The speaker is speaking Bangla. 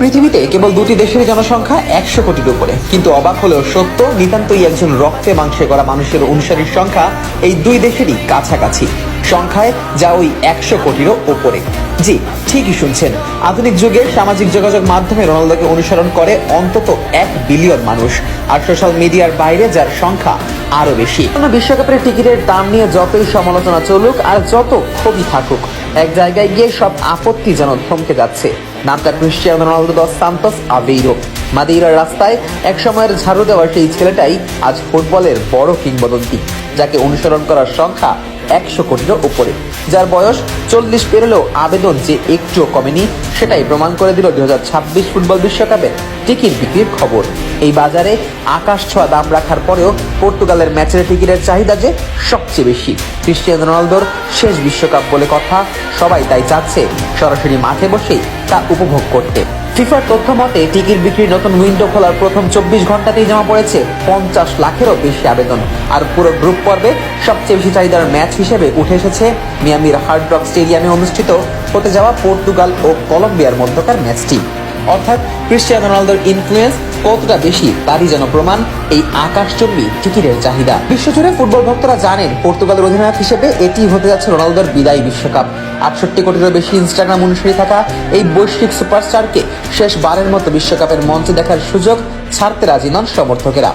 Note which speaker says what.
Speaker 1: পৃথিবীতে কেবল দুটি দেশের জনসংখ্যা 100 কোটির উপরে, কিন্তু অবাক হলেও সত্য, নিতান্তই একজন রক্তে মাংসে করা মানুষের অনুসারীর সংখ্যা এই দুই দেশেরই কাছাকাছি সংখ্যায়, যা ওই 100 কোটিরও উপরে। জি, ঠিকই শুনছেন, আধুনিক যুগে সামাজিক যোগাযোগ মাধ্যমে রোনালদোকে অনুসরণ করে অন্তত 1 বিলিয়ন মানুষ, আর সোশ্যাল মিডিয়ার বাইরে যার সংখ্যা আরো বেশি। বিশ্বকাপের টিকিটের দাম নিয়ে যতই সমালোচনা চলুক আর যত ক্ষোভই থাকুক, এক জায়গায় গিয়ে সব আপত্তি যেন থমকে যাচ্ছে। নামটা ক্রিস্টিয়ানো রোনালদো দস সান্তোস আভেইরো। মাদেইরার রাস্তায় এক সময়ের ঝাড়ু দেওয়া সেই ছেলেটাই আজ ফুটবলের বড় কিংবদন্তি, যাকে অনুসরণ করার সংখ্যা 100 কোটিরও উপরে, যার বয়স 40 পেরোলেও আবেদন যে একটুও কমেনি, সেটাই প্রমাণ করে দিল 2026 ফুটবল বিশ্বকাপে টিকিট বিক্রির খবর। এই বাজারে আকাশ ছোঁয়া দাম রাখার পরেও পর্তুগালের ম্যাচের টিকিটের চাহিদা যে সবচেয়ে বেশি। ক্রিস্টিয়ানো রোনালদোর শেষ বিশ্বকাপ বলে কথা, সবাই তাই চাচ্ছে সরাসরি মাঠে বসেই তা উপভোগ করতে। ফিফার তথ্য মতে টিকিট বিক্রির নতুন উইন্ডো খোলার প্রথম 24 ঘন্টাতেই জমা পড়েছে 50 লাখেরও বেশি আবেদন। আর পুরো গ্রুপ পর্বে সবচেয়ে বেশি চাহিদার ম্যাচ হিসেবে উঠে এসেছে মিয়ামির হার্ড রক স্টেডিয়ামে অনুষ্ঠিত হতে যাওয়া পর্তুগাল ও কলম্বিয়ার মধ্যকার ম্যাচটি। অর্থাৎ ক্রিস্টিয়ানো রোনালদোর ইনফ্লুয়েন্স কতটা বেশি তারই যেন প্রমাণ এই আকাশচুম্বী টিকিটের চাহিদা। বিশ্বজুড়ে ফুটবল ভক্তরা জানেন, পর্তুগালের অধিনায়ক হিসেবে এটি হতে যাচ্ছে রোনালদোর বিদায়ী বিশ্বকাপ। 68 কোটিরও বেশি ইনস্টাগ্রাম অনুসারী থাকা এই বৈশ্বিক সুপারস্টারকে শেষবারের মতো বিশ্বকাপের মঞ্চে দেখার সুযোগ ছাড়তে রাজি নন সমর্থকেরা।